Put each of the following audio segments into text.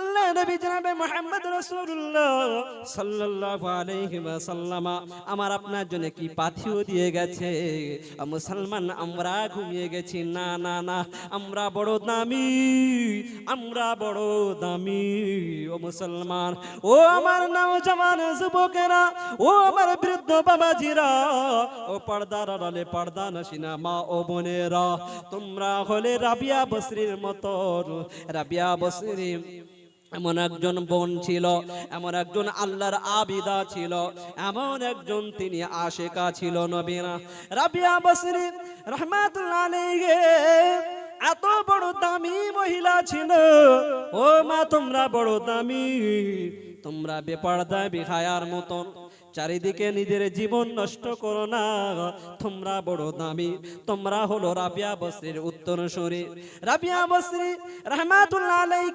আল্লাহ নবী জনাবে মুহাম্মদ রাসূলুল্লাহ সাল্লাল্লাহু আলাইহি ওয়াসাল্লাম আমার আপনার জন্য কি পাথিও দিয়ে গেছে। মুসলমান আমরা ঘুমিয়ে গেছি, না না না, আমরা বড় দামি, আমরা বড় দামি। ও মুসলমান, ও আমার নওজওয়ান যুবকেরা, ও আমার বৃদ্ধ বাবাজিরা, ও পর্দার আড়ালে পর্দা নশিনা মা ও বোনেরা, তোমরা হলে রাবিয়া বসরির মতো। রাবিয়া বসরি এমন একজন বোন ছিল, এমন একজন আল্লাহর আবিদা ছিল, এমন একজন তিনি আশিকা ছিল নবীনা। রাবিয়া বসরি রাহমাতুল্লাহ আলাইহি এত বড় দামি মহিলা ছিল। ও মা, তোমরা বড় দামি, তোমরা বেপরদা বেহায়ার মতন চারিদিকে নিজের জীবন নষ্ট করো না। তোমরা বড় দামি, তোমরা হলো রাবিয়া বসরির উত্তরসূরি। রাবিয়া বসরি রাহমাতুল্লাহ আলাইহি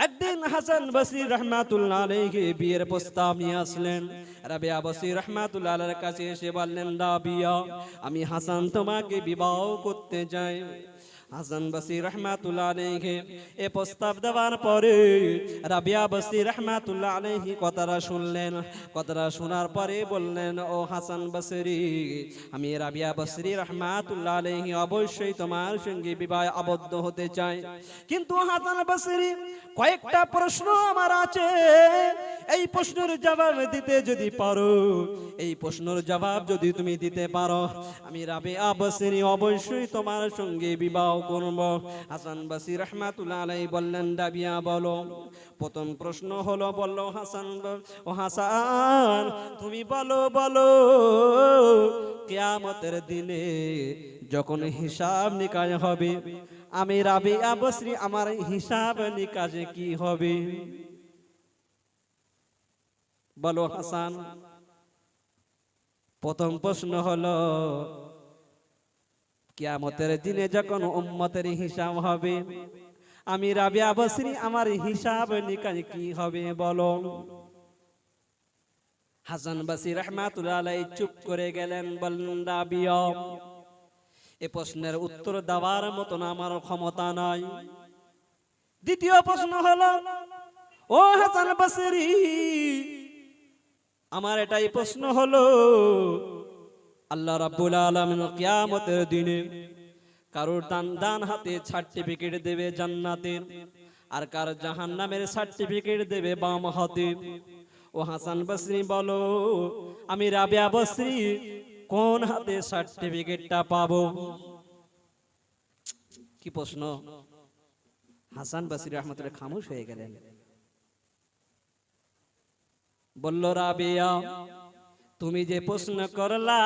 একদিন হাসান বসরি রাহমাতুল্লাহ আলাইহি বিয়ের প্রস্তাব নিয়ে আসলেন। রাবিয়া বসরি রাহমাতুল্লাহ আলাইহির কাছে এসে বললেন, রাবিয়া, আমি হাসান তোমাকে বিবাহ করতে চাই। হাসান বসরি রাহমাতুল্লাহ আলাইহি এই প্রস্তাব দেওয়ার পরে রাবিয়া বসরি রাহমাতুল্লাহ আলাইহি কথাটা শুনলেন। কথাটা শোনার পরে বললেন, ও হাসান বসরি, আমি রাবিয়া বসরি রাহমাতুল্লাহ আলাইহি অবশ্যই তোমার সঙ্গে বিবাহে আবদ্ধ হতে চাই, কিন্তু হাসান বসরি কয়েকটা প্রশ্ন আমার আছে। এই প্রশ্নের জবাব দিতে যদি পারো, এই প্রশ্নের জবাব যদি তুমি দিতে পারো, আমি রাবিয়া বসরি অবশ্যই তোমার সঙ্গে বিবাহ করব। হাসান বসরি রাহমাতুল্লাহ আলাইহি বললেন, রাবিয়া বলো। প্রথম প্রশ্ন হলো, বললো হাসান, ও হাসান তুমি বলো, বলো কিয়ামতের দিনে যখন হিসাব নিকাশ হবে, আমি রাবিয়া বসরি আমার হিসাব নিকাশে কি হবে? বলো হাসান। প্রথম প্রশ্ন হলো, কিয়ামতের দিনে যখন উম্মতের হিসাব হবে, আমি রাবিয়া বসরি আমার হিসাব নিকাশ কি হবে বলো। হাসান বসরি রাহমাতুল্লাহ আলাইহি চুপ করে গেলেন। বললেন, রাবিয়া, এই প্রশ্নের উত্তর দেওয়ার মতন আমার ক্ষমতা নাই। দ্বিতীয় প্রশ্ন হলো, ও হাসান বসরি, আমার এটাই প্রশ্ন হলো, আল্লাহ রাব্বুল আলামিন কিয়ামতের দিনে কারোর ডান হাতে সার্টিফিকেট দেবে জান্নাতের, আর কার জাহান্নামের সার্টিফিকেট দেবে বাম হাতে। ও হাসান বসরি বলো, আমি রাবিয়া বসরি কোন হাতে সার্টিফিকেটটা পাবো? কি প্রশ্ন! হাসান বসরি রাহমাতুল্লাহ খামোশ হয়ে গেলেন। বলল, রাবিয়া, তুমি যে প্রশ্ন করলা,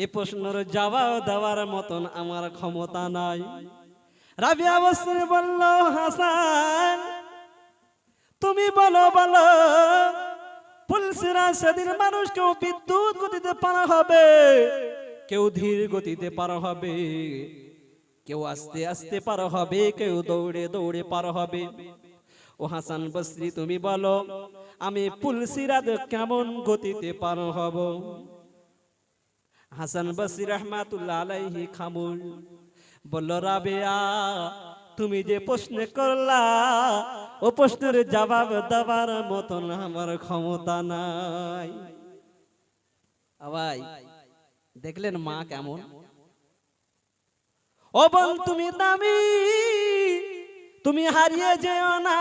এই প্রশ্নের জবাব দেওয়ার মতন আমার ক্ষমতা নাই। রাবিয়া বসরি বলল, হাসান তুমি বলো, বলো পুলসিরা সেদিন মানুষ কেউ বিদ্যুৎ গতিতে পার হবে, কেউ ধীর গতিতে পার হবে, কেউ আস্তে আস্তে পার হবে, কেউ দৌড়ে দৌড়ে পার হবে। ও হাসান বসরি তুমি বলো, আমি পুলসিরাত কেমন গতিতে পার হব? হাসান বসরি রাহমাতুল্লাহ আলাইহি খামোশ। বলল, রাবিয়া, তুমি যে প্রশ্ন করলা, ও প্রশ্নের জবাব দেওয়ার মতন আমার ক্ষমতা নাই। ভাই দেখলেন মা কেমন? ও বোন, তুমি দামি, তুমি হারিয়ে যেও না,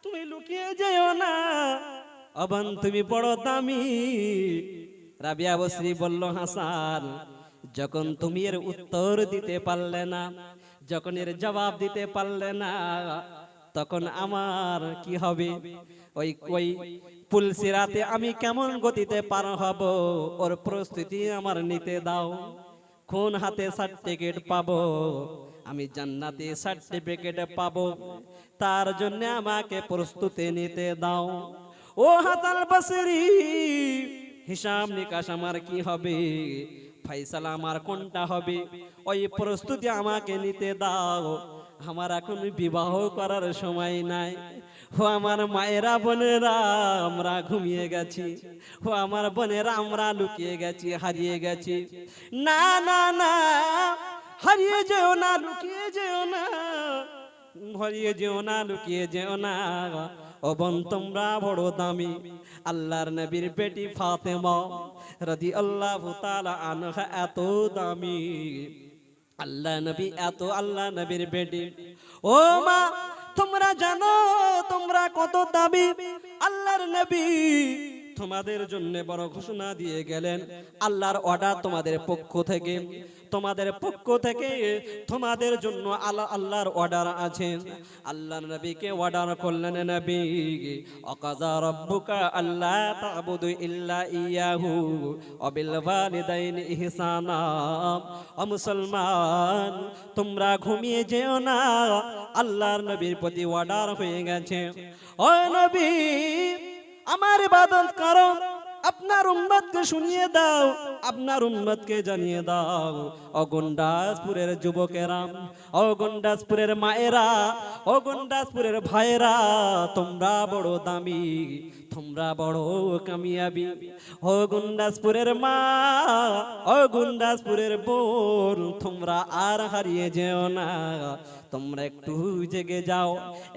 তুমি লুকিয়ে যেও না। ও বোন, তুমি বড় দামি। রাবিয়া বসরি বলল, হাসান, যখন তুমি এর উত্তর দিতে পারলে না, যখন এর জবাব দিতে পারলে না, তখন আমার কি হবে? ওই পুলসিরাতে আমি কেমন গতিতে পার হব, ওর প্রস্তুতি আমার নিতে দাও। কোন হাতে সার্টিফিকেট পাবো? আমি জান্নাতে সার্টিফিকেট পাবো, তার জন্য আমাকে প্রস্তুতি নিতে দাও। ও হাসান বসরি, হিসাব নিকাশ আমার কি হবে, ফয়সালা আমার কোনটা হবে, ওই প্রস্তুতি আমাকে নিতে দাও। আমার এখন বিবাহ করার সময় নাই। ও আমার মায়েরা বোনেরা, আমরা ঘুমিয়ে গেছি। ও আমার বোনেরা, আমরা লুকিয়ে গেছি, হারিয়ে গেছি। না না না, হারিয়ে যেও না, লুকিয়ে যেও না, হারিয়ে যেও না, লুকিয়ে যেও না। ও বোন তোমরা বড় দামি। আল্লাহর নবীর বেটি ফাতেমা রাদিয়াল্লাহু তাআলা আনহা এত দামি, আল্লাহ নবী এত, আল্লাহ নবীর বেটি। ও মা তোমরা জানো তোমরা কত দামি। আল্লাহর নবী তোমাদের জন্য বড় ঘোষণা দিয়ে গেলেন, আল্লাহর অর্ডার তোমাদের পক্ষ থেকে, তোমাদের পক্ষ থেকে তোমাদের জন্য আল্লাহর অর্ডার আছে। আল্লাহর নবীকে অর্ডার করলেন, নবী অকাযা রাব্বুকা আল্লা তা'বুদু ইল্লা ইয়াহু ওয়া বিল ওয়ালিদাইনি ইহসানা। ও মুসলমান তোমরা ঘুমিয়ে যেও না, আল্লাহর নবীর প্রতি অর্ডার হয়ে গেছে। ও নবী আমার ইবাদত করো, আপনার উম্মতকে শুনিয়ে দাও, আপনার উম্মতকে জানিয়ে দাও। ও গন্ডাসপুরের যুবকেরা, ও গন্ডাসপুরের মায়েরা, ও গন্ডাসপুরের ভাইয়েরা, তোমরা বড় দামি, তোমরা বড় কামিয়াবি। ও গন্ডাসপুরের মা, ও গন্ডাসপুরের বোন, তোমরা আর হারিয়ে যেও না। তোমরা একটু জেগে যাও,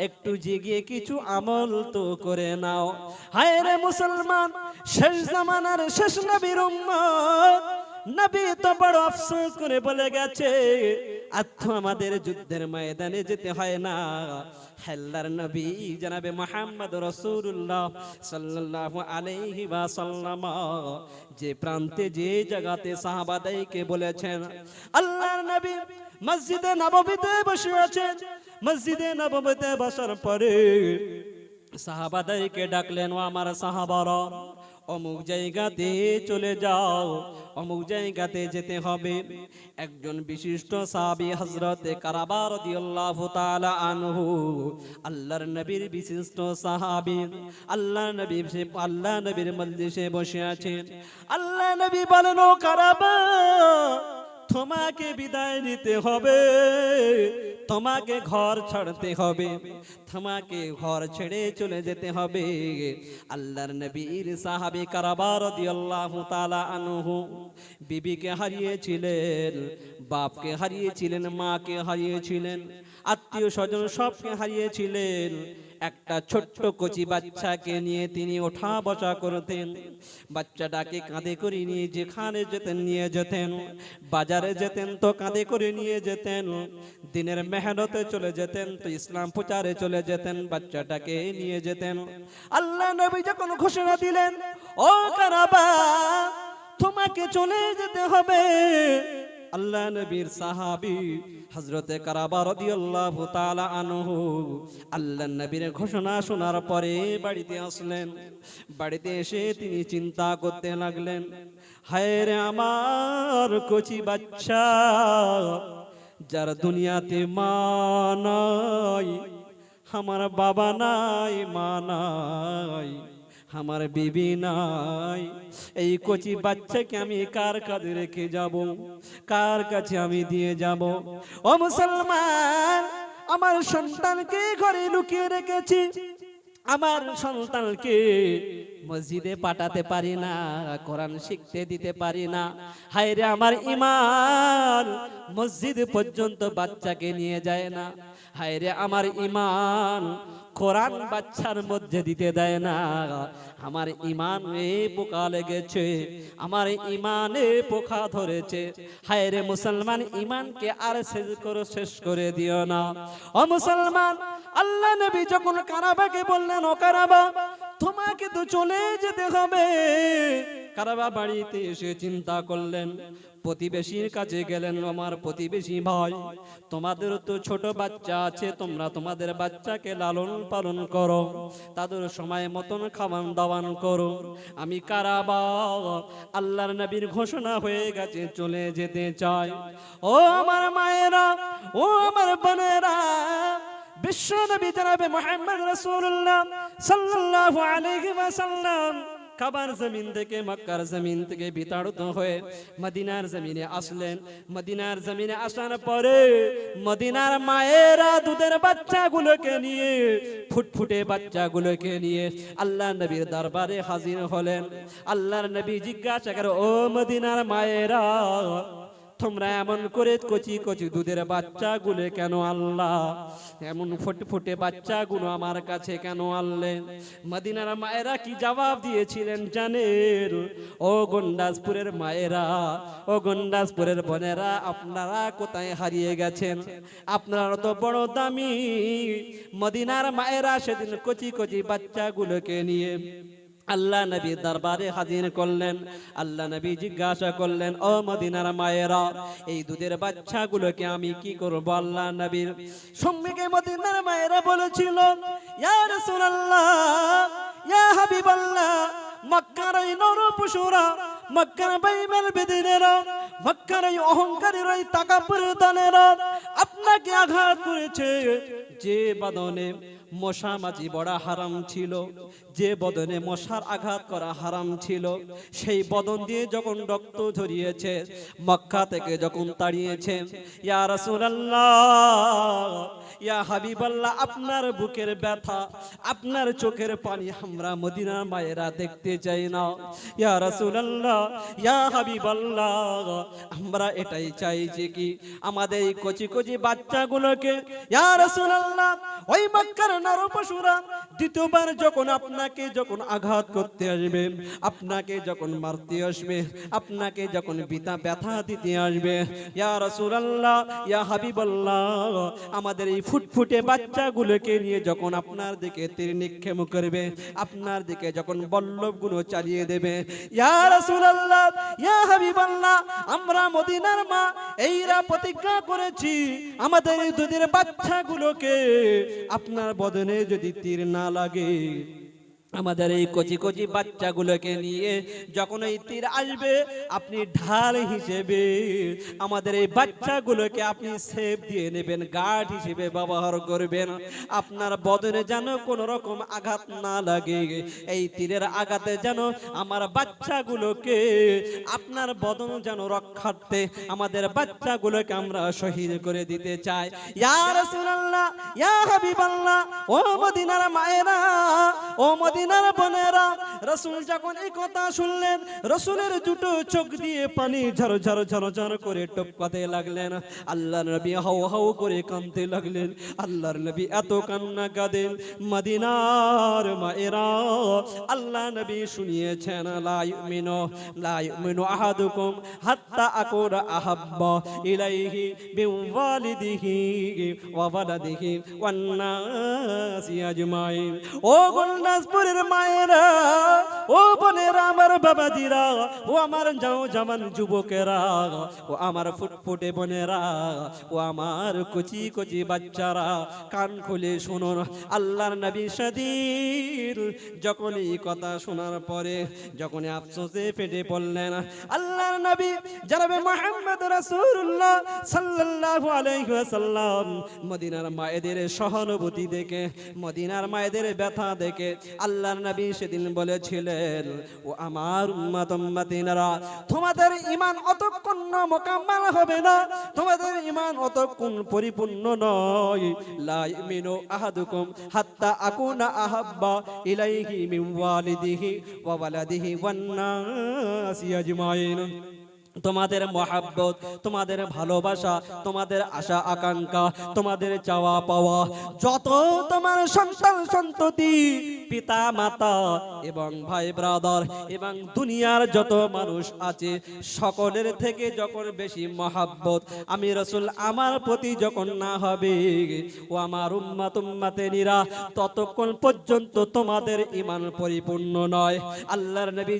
একটু জেগে কিছু আমল তো করে নাও। হায় রে মুসলমান, শেষ জামানার শেষ নবীর উম্মত, নবী তো বড় আফসোস করে বলে গেছে, আর তো আমাদের যুদ্ধের ময়দানে যেতে হয় না। আল্লাহর নবী জনাবে মুহাম্মদ রাসূলুল্লাহ সাল্লাল্লাহু আলাইহি ওয়াসাল্লাম যে প্রান্তে যে জায়গাতে সাহাবাদেরকে বলেছেন, আল্লাহর নবী মসজিদে নববীতে বসে আছেন। মসজিদে নববীতে বসার পরে সাহাবাদেরকে ডাকলেন, ও আমার সাহাবারা অমুক জায়গাতে চলে যাও, অমুক জায়গাতে যেতে হবে। একজন বিশিষ্ট সাহাবী হযরতে কারাবা রাদিয়াল্লাহু তাআলা আনহু, আল্লাহর নবীর বিশিষ্ট সাহাবী, আল্লাহ নবীর মজলিসে বসে আছেন। আল্লাহ নবী বলেন, ও কারাবা তোমাকে বিদায় নিতে হবে, তোমাকে ঘর ছাড়তে হবে, তোমাকে ঘর ছেড়ে চলে যেতে হবে। আল্লাহর নবীর সাহাবী কারাবা রাদিয়াল্লাহু তাআলা আনহু বিবিকে হারিয়েছিলেন, বাপকে হারিয়েছিলেন, মাকে হারিয়েছিলেন, আত্মীয় স্বজন সবকে হারিয়েছিলেন। একটা ছোট্ট কচি বাচ্চাকে নিয়ে তিনি ওঠা বসা করতেন। বাচ্চাটাকে কাঁধে করে নিয়ে যেখানে যেতেন নিয়ে যেতেন, বাজারে যেতেন তো কাঁধে করে নিয়ে যেতেন, দিনের মেহনতে চলে যেতেন তো ইসলাম প্রচারে চলে যেতেন, বাচ্চাটাকে নিয়ে যেতেন। আল্লাহ নবী যখন ঘোষণা দিলেন, ও কারাবা তোমাকে চলে যেতে হবে, আল্লাহ নবীর সাহাবী হযরতে কারাবা রাদিয়াল্লাহু তাআলা আনহু আল্লাহ নবীর ঘোষণা শোনার পরে বাড়িতে আসলেন। বাড়িতে এসে তিনি চিন্তা করতে লাগলেন, হায় রে আমার কচি বাচ্চা, যার দুনিয়াতে মা নাই, আমার বাবা নাই, মা নাই, আমার বিবি নাই, এই কচি বাচ্চাকে আমি কার কাছে রেখে যাব, কার কাছে আমি দিয়ে যাব? ও মুসলমান, আমার সন্তানকে ঘরে লুকিয়ে রেখেছি, আমার সন্তানকে মসজিদে পাঠাতে পারি না, কোরআন শিখতে দিতে পারি না। হায় রে আমার ঈমান মসজিদ পর্যন্ত বাচ্চাকে নিয়ে যায় না। হায় রে আমার ঈমান কোরআন বাচ্চার মধ্যে দিতে দেয় না। আমার ঈমানে পোকা লেগেছে, আমার ঈমানে পোকা ধরেছে। হায় রে মুসলমান, ঈমানকে আর শেষ করে দিও না। ও মুসলমান, আল্লাহ নবী যখন কারাবাকে বললেন, ও কারাবা তোমাকে তো চলে যেতে হবে। কারাবা বাড়িতে এসে চিন্তা করলেন, প্রতিবেশীর কাছে গেলেন, আমার প্রতিবেশী ভাই, তোমাদের তো ছোট বাচ্চা আছে, তোমরা তোমাদের বাচ্চাকে লালন পালন করো, তাদের সময় মতন খাওয়ান দাওয়ান করো। আমি কারাবা আল্লাহর নবীর ঘোষণা হয়ে গেছে, চলে যেতে চাই। ও আমার মায়েরা, ও আমার বোনেরা, বিশ্ব নবী জনাবে মুহাম্মদ রাসূলুল্লাহ সাল্লাল্লাহু আলাইহি ওয়াসাল্লাম কাবার জমিন থেকে, মক্কার জমিন থেকে বিতাড়িত হয়ে মদিনার জমিনে আসলেন। মদিনার জমিনে আসার পরে মদিনার মায়েরা দুধের বাচ্চাগুলোকে নিয়ে, ফুটফুটে বাচ্চাগুলোকে নিয়ে আল্লাহ নবীর দরবারে হাজির হলেন। আল্লাহর নবী জিজ্ঞাসা করে, ও মদিনার মায়েরা, তোমরা এমন করে কচি কচি দুধের বাচ্চাগুলো কেন আল্লাহ, এমন ফুটফুটে বাচ্চাগুলো আমার কাছে কেন আনলেন? মদিনার মায়েরা কি জবাব দিয়েছিলেন জানেন? ও গন্ডাসপুরের মায়েরা, ও গন্ডাসপুরের বোনেরা, আপনারা কোথায় হারিয়ে গেছেন? আপনারা তো বড় দামি। মদিনার মায়েরা সেদিন কচি কচি বাচ্চাগুলোকে নিয়ে আল্লাহ নবী দরবারে হাজির করলেন। আল্লাহ নবী জিজ্ঞাসা করলেন, ও মদিনার মায়েরা, এই দুধের বাচ্চাগুলোকে আমি কি করব? আল্লাহ নবীর সম্মুখে মদিনার মায়েরা বলেছিল, ইয়া রাসূলুল্লাহ, ইয়া হাবিবাল্লাহ, মক্কার এই নরপশুরা, মক্কার বেঈমান বেদিনেরা, মক্কার এই অহংকারীরা, এই তাকাব্বুর দলেরা আপনাকে আঘাত করেছে। যে বদনে মশা মাছি বড়া হারাম ছিল, যে বদনে মশার আঘাত করা হারাম ছিল, সেই বদন দিয়ে যখন রক্ত ঝরিয়েছে, মক্কা থেকে যখন তাড়িয়েছে, ইয়া রাসূলুল্লাহ, ইয়া হাবিবাল্লাহ, আপনার বুকের ব্যথা, আপনার চোখের পানি আমরা মদিনার মায়েরা দেখতে চাই না। ইয়া রাসূলুল্লাহ, ইয়া হাবিবাল্লাহ, আমরা এটাই চাই যে কি আমাদের এই কচি কচি বাচ্চাগুলোকে, ইয়া রাসূলুল্লাহ, ওই মক্কার নরপশুরা দ্বিতীয়বার যখন আপনাকে যখন আঘাত করতে আসবে, আপনাকে যখন মারতে আসবে, আপনাকে যখন ব্যথা দিতে আসবে, ইয়া রাসূলুল্লাহ, ইয়া হাবিবাল্লাহ, আমাদের এই ফুটফুটে বাচ্চাগুলোকে নিয়ে যখন আপনার দিকে তীর নিক্ষেপ করবে, আপনার দিকে যখন বল্লভগুলো চালিয়ে দেবে, ইয়া রাসূলুল্লাহ, ইয়া হাবিবাল্লাহ, আমরা মদিনার মা এইরা প্রতিজ্ঞা করেছি, আমাদের এই দুধের বাচ্চাগুলোকে আপনার বদনে যদি তীর না লাগে, আমাদের এই কচি কচি বাচ্চাগুলোকে নিয়ে যখন এই তীর আসবে, আপনি ঢাল হিসেবে আমাদের এই বাচ্চাগুলোকে আপনি সেফ দিয়ে নেবেন, গার্ড হিসেবে ব্যবহার করবেন। আপনার বদনে যেন কোন রকম আঘাত না লাগে, এই তীরের আঘাতে যেন আমার বাচ্চাগুলোকে, আপনার বদন যেন রক্ষার্থে আমাদের বাচ্চাগুলোকে আমরা শহীদ করে দিতে চাই। ইয়া রাসূলুল্লাহ, ইয়া হাবিবাল্লাহ, ও মদিনার মায়েরা, ও মদিনার বোনেরা, রাসূল যখন এই কথা শুনলেন, রাসূলের দুটো চোখ দিয়ে পানি ঝর ঝর ঝর ঝর করে টপকাতে লাগলেন। আল্লাহর নবী হাউ হাউ করে কাঁদতে লাগলেন। আল্লাহর নবী এত কান্না কাঁদেন, মদিনার মায়েরা, আল্লাহ নবী শুনিয়েছেন, লা ইউমিনু আহাদুকুম হাত্তা আকুনা আহাব্বা ইলাইহি মিন ওয়ালিদিহি ওয়া ওয়ালাদিহি ওয়ান নাসি আজমাইন। ও গন্ডাসপুরের মায়েরা, ও বোনেরা, আমার বাবাজিরা, ও আমার জওয়ান যুবকেরা, ও আমার ফুটফুটে বোনেরা, ও আমার কচি কচি বাচ্চারা, কান খুলে শুনুন। আল্লাহর নবী সাদির যখন এই কথা শোনার পরে যখন আফসোসে ফেটে পড়লেন, আল্লাহর নবী জনাবে মুহাম্মদ রাসূলুল্লাহ সাল্লাল্লাহু আলাইহি ওয়াসাল্লাম মদিনার মায়েদের সহানুভূতি দেখে, মদিনার মায়েদের ব্যথা দেখে আল্লাহর নবী সেদিন বলেছিলেন, ও আমার উম্মত উম্মতিনারা, তোমাদের ঈমান অতক্ষণ মুকাম্মাল হবে না, তোমাদের ঈমান অতক্ষণ পরিপূর্ণ নয়। লা ইউমিনু আহাদুকুম হাত্তা আকুনা আহাব্বা ইলাইহি মিন ওয়ালিদিহি ওয়া ওয়ালাদিহি ওয়ান নাসি আজমাইন। তোমাদের মহাব্বত, তোমাদের ভালোবাসা, তোমাদের আশা আকাঙ্ক্ষা, তোমাদের চাওয়া পাওয়া, যত তোমার সন্তান সন্ততি, পিতা মাতা এবং ভাই ব্রাদার এবং দুনিয়ার যত মানুষ আছে, সকলের থেকে যখন বেশি মহাব্বত আমি রাসূল আমার প্রতি যখন না হবে, ও আমার উম্মত উম্মতেরা, ততক্ষণ পর্যন্ত তোমাদের ঈমান পরিপূর্ণ নয়। আল্লাহর নবী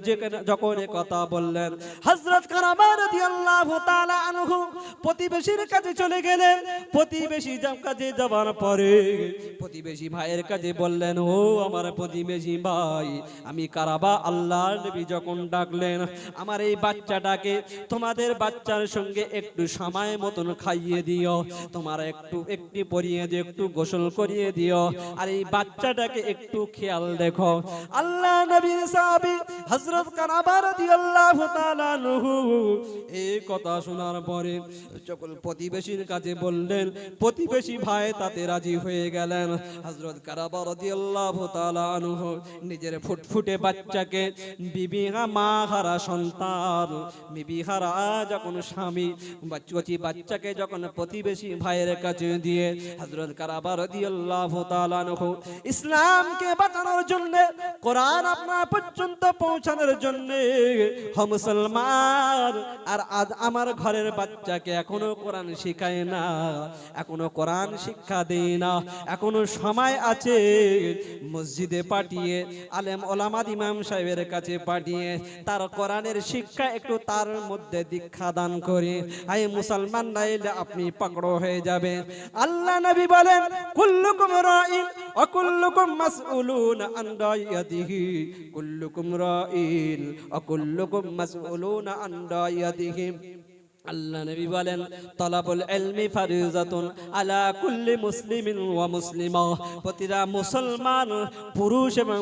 যখন কথা বললেন, হযরত কারামা রাদিয়াল্লাহু তাআলা আনহু প্রতিবেশীর কাছে চলে গেলেন। প্রতিবেশী কাছে যাওয়ার পরে প্রতিবেশী ভাইয়ের কাছে বললেন, ও আমার প্রতিবেশী ভাই, আমি কারাবা, আল্লাহর নবী যখন ডাকলেন, আমার এই বাচ্চাটাকে তোমাদের বাচ্চার সঙ্গে একটু সময় মতন খাইয়ে দিও, তোমার একটু পরিয়ে দিও, একটু গোসল করিয়ে দিও, আর এই বাচ্চাটাকে একটু খেয়াল দেখো। আল্লাহ নবীর সাহাবী হযরত কারাবা রাদিয়াল্লাহু তাআলা আনহু এই কথা শোনার পরে যখন প্রতিবেশীর কাছে বললেন, প্রতিবেশী ভাই তাতে রাজি হয়ে গেলেন। হযরত কারাবা রাদিয়াল্লাহু তাআলা তাআলা আনহু নিজের ফুটফুটে বাচ্চাকে বিবি মা হারা সন্তান, বিবি হারা যখন স্বামী কচি বাচ্চাকে যখন প্রতিবেশী ভাইয়ের কাছে দিয়ে হযরত কারাবা রাদিয়াল্লাহু তাআলা আনহু ইসলামকে বাঁচানোর জন্য, কোরআন আপনার পর্যন্ত পৌঁছানোর জন্য মুসলমান, আর আজ আমার ঘরের বাচ্চাকে এখনো কোরআন শিখায় না, এখনো কোরআন শিক্ষা দেয় না। এখনো সময় আছে মসজিদে পাঠিয়ে আলেম ওলামা ইমাম সাহেবের কাছে পাঠিয়ে তার কোরআনের শিক্ষা একটু তার মধ্যে দীক্ষা দান করে। আই মুসলমান, নাইলে আপনি পাকড় হয়ে যাবে। আল্লাহ নবী বলেন, কুল্লুকুম রাইন ওয়া কুল্লুকুম মাসউলুন আন রাইয়াতিহি, কুল্লুকুম রাইন ওয়া কুল্লুকুম মাসউলুন আন রাইয়াতিহি। আল্লাহ নবী বলেন, তলাবুল ইলমি ফারিজাতুন আলা কুল্লি মুসলিমিন ওয়া মুসলিমা, প্রতিটা মুসলমান পুরুষ এবং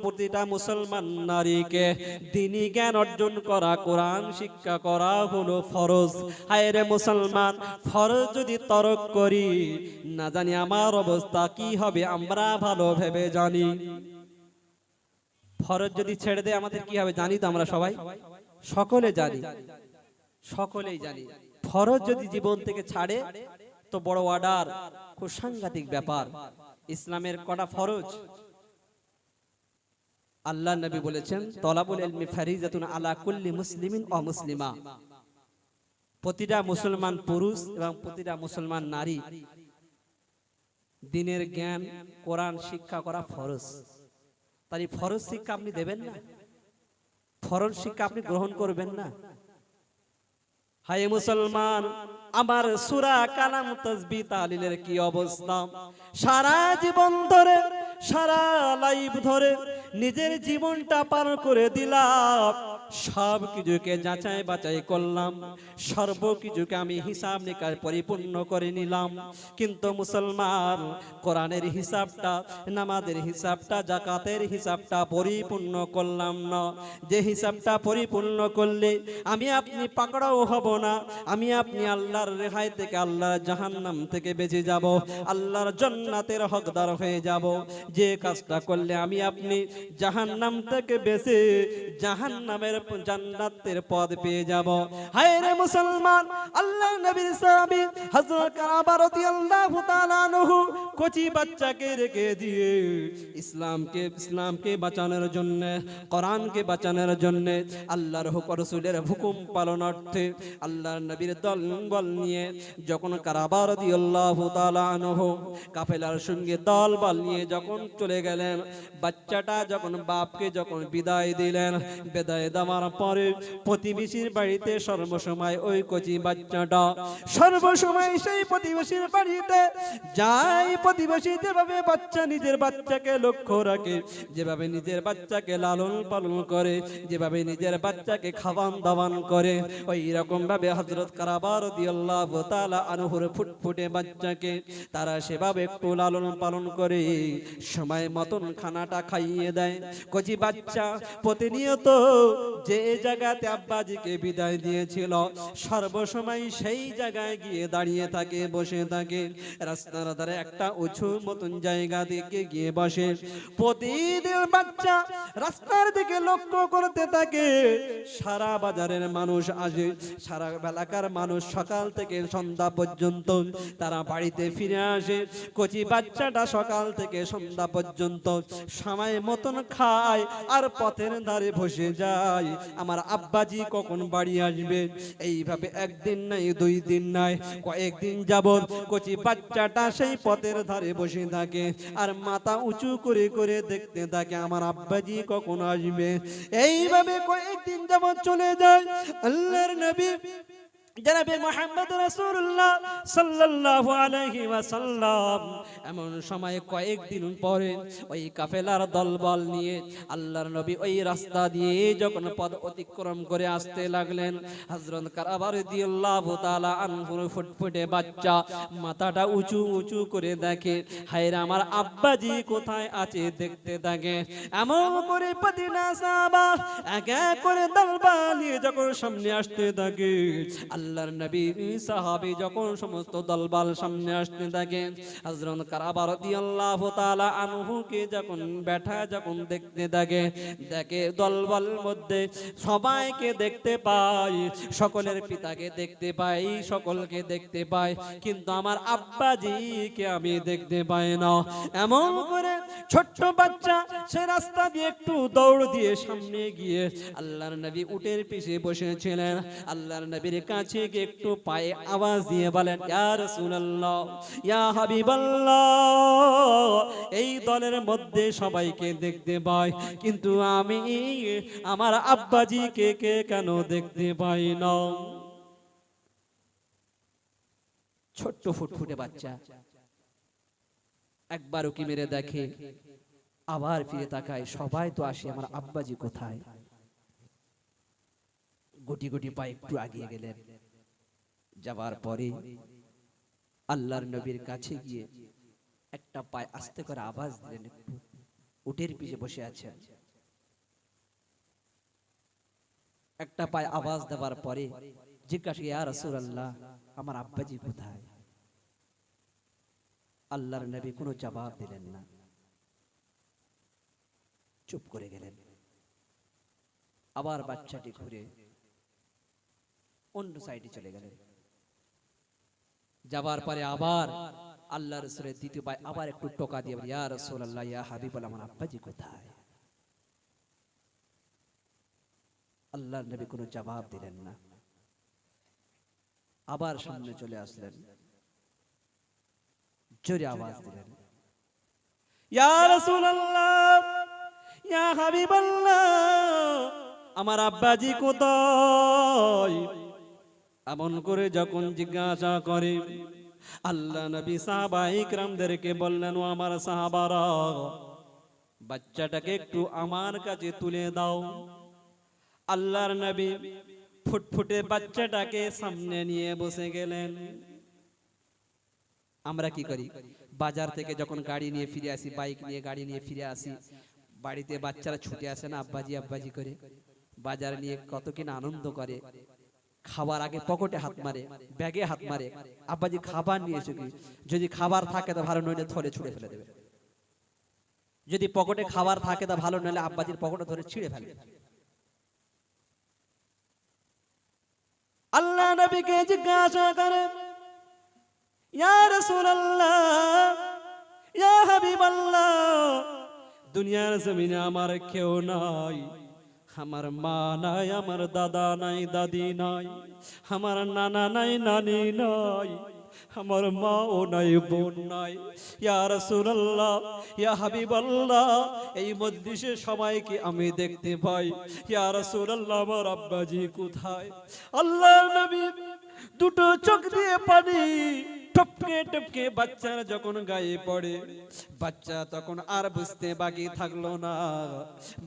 প্রতিটা মুসলমান নারীকে দ্বীনি জ্ঞান অর্জন করা, কোরআন শিক্ষা করা হলো ফরজ। হায় রে মুসলমান, ফরজ যদি তরক করি, না জানি আমার অবস্থা কি হবে আমরা ভালো ভেবে জানি। ফরজ যদি ছেড়ে দেয় আমাদের কি হবে জানি তো আমরা সবাই, সকলে জানি, সকলেই জানি। ফরজ যদি জীবন থেকে ছাড়ে তো বড় অর্ডার, খুব সাংঘাতিক ব্যাপার। ইসলামের কটা ফরজ আল্লাহ নবী বলেছেন, তলাবুল ইলমি ফারিজাতুন আলা কুল্লি মুসলিমিন ওয়া মুসলিমা, প্রতিটা মুসলমান পুরুষ এবং প্রতিটা মুসলমান নারী দ্বীনের জ্ঞান কোরআন শিক্ষা করা ফরজ। তাই ফরজ শিক্ষা আপনি দেবেন না, ফরজ শিক্ষা আপনি গ্রহণ করবেন না? হায় মুসলমান, আমার সূরা কালাম তাসবিহ তাহলিলের কি অবস্থা! সারা জীবন ধরে, সারা লাইফ ধরে নিজের জীবনটা পার করে দিলাম, সব কিছুকে যাচাই বাছাই করলাম, সর্বকিছুকে আমি হিসাব নিকাশ পরিপূর্ণ করে নিলাম, কিন্তু মুসলমান কোরআনের হিসাবটা, নামাজের হিসাবটা, যাকাতের হিসাবটা পরিপূর্ণ করলাম না। যে হিসাবটা পরিপূর্ণ করলে আমি আপনি পাকড়াও হব না, আমি আপনি আল্লাহর রেহাই থেকে, আল্লাহর জাহান্নাম থেকে বেঁচে যাব, আল্লাহর জান্নাতের হকদার হয়ে যাব। যে কাজটা করলে আমি আপনি জাহান্নাম থেকে বেঁচে জাহান্নামের জান্নাতের পদ পেয়ে যাব। হায় রে মুসলমান, আল্লাহ নবীর সাহাবী হযরত কাবা রাদিয়াল্লাহু তাআলা আনহু কচি বাচ্চাকে রেখে দিয়ে ইসলামকে বাঁচানোর জন্য, কোরআনকে বাঁচানোর জন্য, আল্লাহর রাসূলের হুকুম পালনার্থে আল্লাহর নবীর দল নিয়ে যখন কাবা রাদিয়াল্লাহু তাআলা আনহু কাফেলার সঙ্গে দলবল নিয়ে যখন চলে গেলেন, বাচ্চাটা যখন বাপকে যখন বিদায় দিলেন, বিদায় দেওয়ার পরে প্রতিবেশীর বাড়িতে সর্বসময় ওই কচি বাচ্চাটা সর্বসময় সেই প্রতিবেশীর বাড়িতে যায়। প্রতিবেশী যেভাবে বাচ্চা নিজের বাচ্চাকে লক্ষ্য রাখে, যেভাবে নিজের বাচ্চাকে লালন পালন করে, যেভাবে নিজের বাচ্চাকে খাওয়ান দাওয়ান করে, ওই রকম ভাবে হযরত কাবা রাদিয়াল্লাহু তাআলা আনহুর ফুটফুটে বাচ্চাকে তারা সেভাবে একটু লালন পালন করে, সময় মতন খানাটা খাইয়ে দেয়। কচি বাচ্চা প্রতিনিয়ত যে জায়গাতে আব্বাজিকে বিদায় দিয়েছিল সর্বসময় সেই জায়গায় গিয়ে দাঁড়িয়ে থাকে, বসে থাকে। রাস্তার ধারে একটা উঁচু মতন জায়গা দিকে গিয়ে বসে। প্রতিদিন বাচ্চা রাস্তার দিকে লক্ষ্য করতে থাকে। সারা বাজারের মানুষ আসে, সারা এলাকার মানুষ সকাল থেকে সন্ধ্যা পর্যন্ত তারা বাড়িতে ফিরে আসে। কচি বাচ্চাটা সকাল থেকে সন্ধ্যা পর্যন্ত সময় মতন খায় আর পথের ধারে বসে যায়, আমার আব্বাজি কখন বাড়ি আসবে। এইভাবে একদিন নাই, দুই দিন নাই, কয়েকদিন যাবত কচি বাচ্চাটা সেই পথের ধারে বসে থাকে আর মাথা উঁচু করে করে দেখতে থাকে আমার আব্বাজি কখন আসবে। এইভাবে কয়েকদিন যাবত চলে যায়। আল্লাহর নবী জনাবে মুহাম্মদ রাসূলুল্লাহ সাল্লাল্লাহু আলাইহি ওয়াসাল্লাম এমন সময় কয়েকদিন পরে ওই কাফেলার দলবল নিয়ে আল্লাহর নবী ওই রাস্তা দিয়ে যখন পথ অতিক্রম করে আসতে লাগলেন, হযরত কাবা রাদিয়াল্লাহু তাআলা আনহুর ফুটফুটে বাচ্চা মাথাটা উঁচু উঁচু করে দেখে, হায় রে আমার আব্বাজি কোথায় আছে দেখতে থাকে। এমন করে প্রতিটা সাহাবা এক এক করে দলবল নিয়ে যখন সামনে আসতে থাকে, আল্লাহর নবী সাহাবী যখন সমস্ত দলবল সামনে আসতে থাকে, হযরত কারাবা রাদিয়াল্লাহু তাআলা আনহুকে যখন যখন দেখতে থাকে, দেখে দলবল মধ্যে সবাইকে দেখতে পাই, সকলের পিতাকে দেখতে পাই, সকলকে দেখতে পাই, কিন্তু আমার আব্বাজিকে আমি দেখতে পাই না। এমন করে ছোট্ট বাচ্চা সে রাস্তা দিয়ে একটু দৌড় দিয়ে সামনে গিয়ে আল্লাহর নবী উটের পিছে বসেছিলেন, আল্লাহর নবীর কাছে গিয়ে একটু পায়ে আওয়াজ দিয়ে বলেন, ইয়া রাসূলুল্লাহ, ইয়া হাবিবাল্লাহ, এই দলের মধ্যে সবাইকে দেখতে পাই, কিন্তু আমি আমার আব্বাজিকে কেন দেখতে পাই না? ছোট্ট ফুটফুটে বাচ্চা একবার উকি মেরে দেখে, আবার ফিরে তাকায়, সবাই তো আসে, আমার আব্বাজি কোথায়? গুটি গুটি পায়ে একটু আগিয়ে গেলেন, যাবার পরে আল্লাহর নবীর কাছে গিয়ে একটা পায়ে আস্তে করে আওয়াজ দিলেন, একটু উটের পিছে বসে আছেন, একটা পায়ে আওয়াজ দেওয়ার পরে জিজ্ঞাসা, ইয়া রাসূলুল্লাহ, আমার আব্বাজি কোথায়? আল্লাহর নবী কোনো জবাব দিলেন না, চুপ করে গেলেন। আবার বাচ্চাটি ঘুরে অন্য সাইডে চলে গেলেন, যাবার পরে আবার আল্লাহর রাসূলের দ্বিতীয় পায়ে আবার একটু টোকা দিয়ে, ইয়া রাসূলুল্লাহ, ইয়া হাবিবাল্লাহ, আমার আব্বাজি কোথায়? আল্লাহর নবী কোনো জবাব দিলেন না, আবার সামনে চলে আসলেন, জোরে আওয়াজ দিলেন, ইয়া রাসূলুল্লাহ, ইয়া হাবিবাল্লাহ, আমার আব্বাজি কোথায়? এমন করে যখন জিজ্ঞাসা করে, আল্লাহ নবী সাহাবায়ে কিরামদেরকে বললেন, ও আমার সাহাবারা, বাচ্চাটাকে একটু আমার কাছে তুলে দাও। আল্লাহর নবী ফুটফুটে বাচ্চাটাকে সামনে নিয়ে বসে গেলেন। আমরা কি করি, বাজার থেকে যখন গাড়ি নিয়ে ফিরে আসি, বাইক নিয়ে গাড়ি নিয়ে ফিরে আসি, বাড়িতে বাচ্চারা ছুটে আসে না, আব্বাজি আব্বাজি করে, বাজার নিয়ে কত কিনা আনন্দ করে, খাবার আগে পকেটে হাত মারে, ব্যাগে হাত মারে, আব্বাজি খাবার নিয়ে এসে, যদি খাবার থাকে তো ভালো, নইলে থলে ছুঁড়ে ফেলে দেবে, যদি পকেটে খাবার থাকে তা ভালো, নইলে আব্বাজির পকেটে ধরে ছিঁড়ে ফেলবে। আল্লাহ নবীকে জিজ্ঞাসা করে, ইয়া রাসূলুল্লাহ, ইয়া হাবিবাল্লাহ, দুনিয়ার জমিনে আমার কেউ নাই, আমার মা নাই, আমার দাদা নাই, দাদি নাই, আমার নানা নাই, নানি নাই, আমার মা ও নাই, বোন নাই। ইয়া রাসূলুল্লাহ, ইয়া হাবিবাল্লাহ, এই মজলিসে সবাইকে আমি দেখতে পাই, ইয়া রাসূলুল্লাহ, আমার আব্বাজি কোথায়? আল্লাহর নবী দুটো চোখ দিয়ে পানি টপকে টপকে বাচ্চার যখন গায়ে পড়ে, বাচ্চা তখন আর বুঝতে বাকি থাকলো না,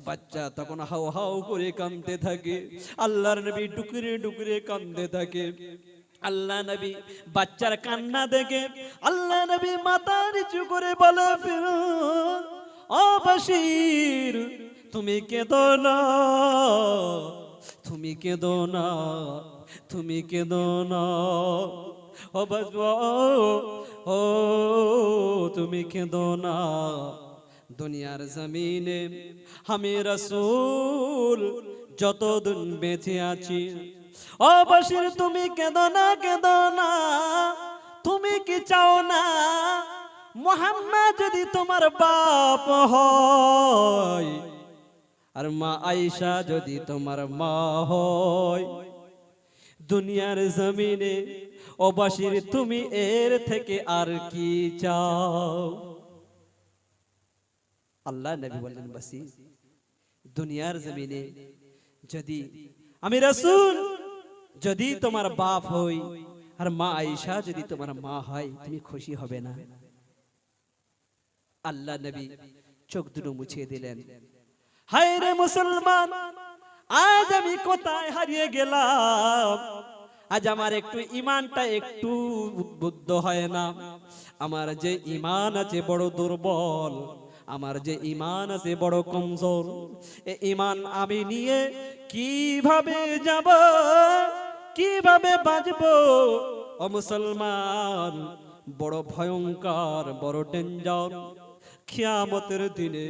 বাচ্চা তখন হাউ হাউ করে কাঁদতে থাকে, আল্লাহর নবী ডুকরে ডুকরে কাঁদতে থাকে। আল্লাহ নবী বাচ্চার কান্না দেখে আল্লাহ নবী মাথা নিচু করে বলে, ও বাশির, তুমি কেঁদো না, তুমি কেঁদো না, তুমি কেঁদো না, ও বাজবা, ও তুমি কেঁদো না, দুনিয়ার জমিনে আমি রাসূল যতদিন বেঁচে আছি, ও বাশির তুমি কেঁদো না, কেঁদো না, তুমি কি চাও না মুহাম্মদ যদি তোমার বাপ হয়, আর মা আয়েশা যদি তোমার মা হয়, দুনিয়ার জমিনে ও বাশির তুমি এর থেকে আর কি চাও? আল্লাহ নবী বললেন, বাশির, দুনিয়ার জমিনে যদি আমি রাসূল যদি তোমার বাপ হই, আর মা আয়েশা যদি তোমার মা হয়, তুমি খুশি হবে না? আল্লাহ নবী চোখ দুটো মুছে দিলেন। হায় রে মুসলমান, আজ আমি কোথায় হারিয়ে গেলাম, আজ আমার একটু ইমানটা একটু উদ্বুদ্ধ হয় না, আমার যে ইমান আছে বড় দুর্বল, আমার যে ইমান আছে বড় কমজোর, এই ইমান আমি নিয়ে কিভাবে যাব, কিভাবে বাঁচবো ও মুসলমান? বড় ভয়ঙ্কর, বড় ডেঞ্জার। কিয়ামতের দিনে,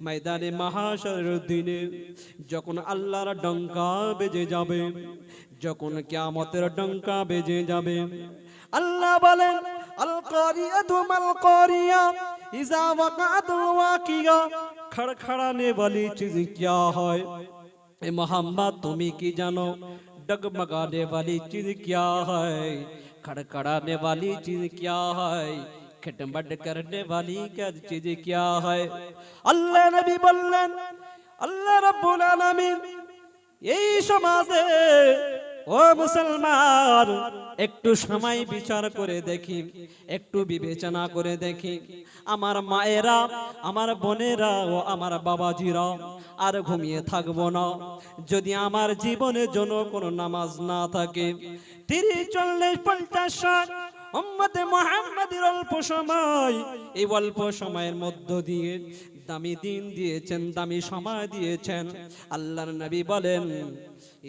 ময়দানে মাহশরের দিনে যখন আল্লাহর ডঙ্কা বেজে যাবে, যখন কিয়ামতের ডঙ্কা বেজে যাবে, আল্লাহ বলেন আল কারিয়াতু মাল কারিয়া ইযা ওয়াকাআতুল ওয়াকিয়া। খড়খড়ানে वाली चीज क्या है? ए मोहम्मद তুমি কি জানো? डगमगाने वाली चीज क्या है? खड़खड़ाने वाली चीज क्या है? खटमट करने वाली क्या चीज क्या है? अल्लाह नबी বললেন, আল্লাহ রাব্বুল আলামিন এই সমাজে ও মুসলমান একটু সময় বিচার করে দেখি, একটু বিবেচনা করে দেখি, আমার মায়েরা, আমার বোনেরা ও আমার বাবাজিরা আর ঘুমিয়ে থাকবো না যদি আমার জীবনের জন্য কোনো নামাজ না থাকে। 30, 40, 50, 60 উম্মতে মুহাম্মাদের অল্প সময়, এই অল্প সময়ের মধ্য দিয়ে দামি দিন দিয়েছেন, দামি সময় দিয়েছেন। আল্লাহর নবী বলেন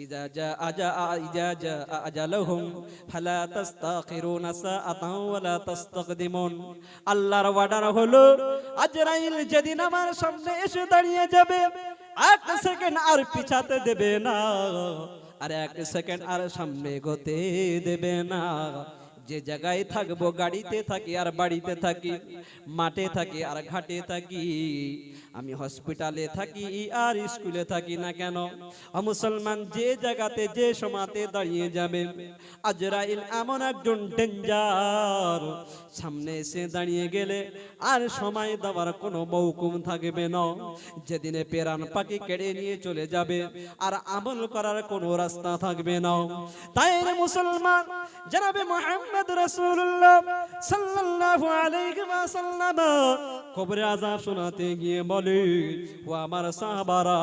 ইজা জা আজালুহুম ফালা তাস্তাখিরুনা সাআতান ওয়ালা তাস্তাকদিমুন। আল্লাহর ওয়াদার হলো আজরাইল যেদিন আমার সামনে এসে দাঁড়িয়ে যাবে, 1 সেকেন্ড আর পিছাতে দেবে না, আর 1 সেকেন্ড আর সামনে এগোতে দেবে না। যে জায়গায় থাকবো, গাড়িতে থাকি আর বাড়িতে থাকি, মাঠে থাকি আর ঘাটে থাকি, আমি হসপিটালে থাকি আর স্কুলে থাকি না কেন, মুসলমান যে জায়গাতে যে সময়তে দাঁড়িয়ে যাবে, আজরাইল এমন একজন ডেঞ্জার, সামনে এসে দাঁড়িয়ে গেলে আর সময় দেওয়ার কোনো মৌকুম থাকবে না। যেদিনে পেরান পাখি কেড়ে নিয়ে চলে যাবে আর আমল করার কোনো রাস্তা থাকবে না। তাই মুসলমান জনাবে মুহাম্মদ রাসূলুল্লাহ সাল্লাল্লাহু আলাইহি ওয়াসাল্লাম কবরের আযাব শোনাতে গিয়ে বলে, ও আমার সাহাবারা,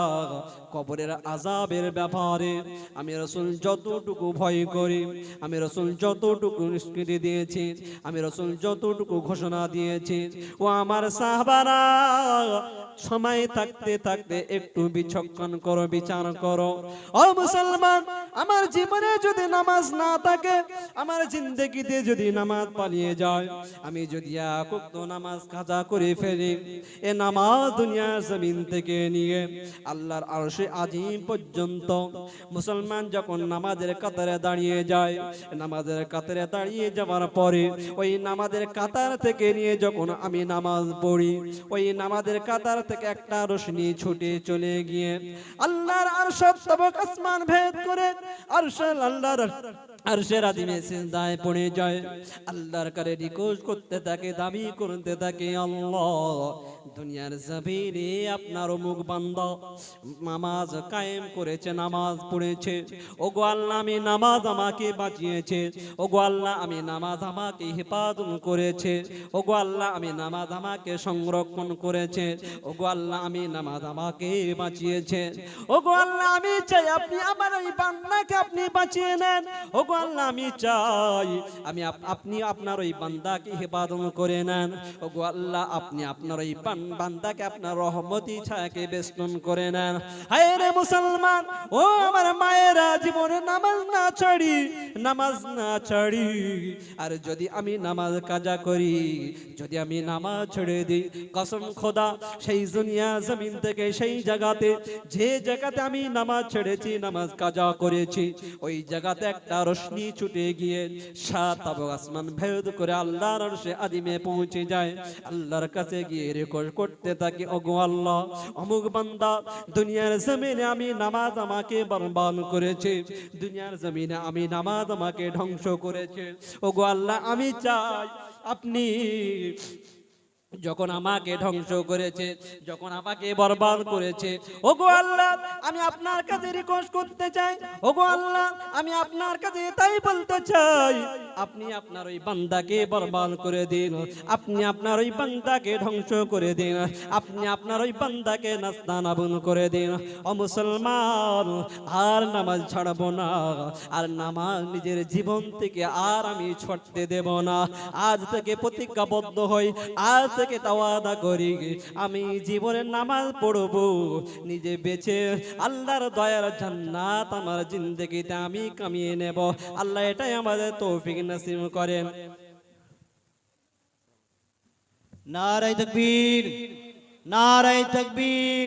কবরের আযাবের ব্যাপারে আমি রাসূল যতটুকু ভয় করি, আমি রাসূল যতটুকু নিষ্কৃতি দিয়েছি, আমি রাসূল যতটুকু ঘোষণা দিয়েছি, ও আমার সাহাবারা সময় থাকতে থাকতে একটু বিচক্ষণ করো, বিচার করো। ও মুসলমান, আমার জীবনে যদি নামাজ না থাকে, আমার জিন্দেগিতে যদি নামাজ পালিয়ে যায়, আমি যদি এক ওয়াক্ত নামাজ কাজা করে ফেলি, এ নামাজ দুনিয়ার জমিন থেকে নিয়ে আল্লাহর আরশে আজিম পর্যন্ত মুসলমান যখন নামাজের কাতারে দাঁড়িয়ে যায়, নামাজের কাতারে দাঁড়িয়ে যাওয়ার পরে ওই নামাজের কাতার থেকে নিয়ে যখন আমি নামাজ পড়ি, ওই নামাজের কাতার থেকে একটা রোশনি ছুটে চলে গিয়ে আল্লাহর আরশ তবক আসমান ভেদ করে আল্লাহর আরশের আদিমে সিজদায় পড়ে যায়। আল্লাহর কাছে রিকোয়েস্ট করতে থাকে, দাবি করতে থাকে, আল্লাহ দুনিয়ার জমিনে আপনার অমুক বান্দা নামাজ কায়েম করেছে, নামাজ পড়েছে, ওগো আল্লাহ আমি নামাজ আমাকে বাঁচিয়েছে, ওগো আল্লাহ আমি নামাজ আমাকে হেফাজত করেছে, ওগো আল্লাহ আমি নামাজ আমাকে সংরক্ষণ করেছে, ওগো আল্লাহ আমি নামাজ আমাকে বাঁচিয়েছে, ওগো আল্লাহ আমি চাই আপনি আমার ওই বান্দাকে আপনি বাঁচিয়ে নেন, ওগো আল্লাহ আমি চাই আপনি আপনার ওই বান্দাকে হেফাজত করে নেন, ওগো আল্লাহ আপনি আপনার ওই বান্দাকে আপনার রহমতি ছায়াকে বেষ্টন করে নেন। হায় রে মুসলমান, ও আমার মায়েরা, জীবনে নামাজ না ছাড়ি আর যদি আমি নামাজ কাজা করি, যদি আমি নামাজ ছেড়ে দিই, কসম খোদা সেই দুনিয়া জমিন থেকে সেই জায়গাতে, যে জায়গাতে আমি নামাজ ছেড়েছি, নামাজ কাজা করেছি, ওই জায়গাতে একটা রোশনি ছুটে গিয়ে 7 তাবক আসমান ভেদ করে আল্লাহর আরশে আদিমে পৌঁছে যায়। আল্লাহর কাছে গিয়ে রিকোয়েস্ট করতে থাকে, ওগো আল্লাহ অমুক বান্দা দুনিয়ার জমিনে আমি নামাজ আমাকে বরবাদ করেছে, দুনিয়ার জমিনে আমি নামাজ আমাকে ধ্বংস করেছে, ওগো আল্লাহ আমি চাই আপনি যখন আমাকে ধ্বংস করেছে, যখন আমাকে বরবাদ করেছে, ওগো আল্লাহ আমি আপনার কাছে রিকোয়েস্ট করতে চাই, ওগো আল্লাহ আমি আপনার কাছে তাই বলতে চাই, আপনি আপনার ওই বান্দাকে বরবাদ করে দিন, আপনি আপনার ওই বান্দাকে ধ্বংস করে দিন, আপনি আপনার ওই বান্দাকে নাস্তানাবুদ করে দিন। ও মুসলমান, আর নামাজ ছাড়বো না, আর নামাজ নিজের জীবন থেকে আর আমি ছড়তে দেব না। আজ থেকে প্রতিজ্ঞাবদ্ধ হই, আজ থেকে থেকে তাওয়াদা করি আমি জীবনে নামাজ পড়বো নিজে বেঁচে আল্লাহর দয়ার জান্নাত আমার জিন্দেগিতে আমি কামিয়ে নেব। আল্লাহ এটাই আমাদের তৌফিক নসিব করেন। নারায়ে তাকবীর, নারায়ে তাকবীর।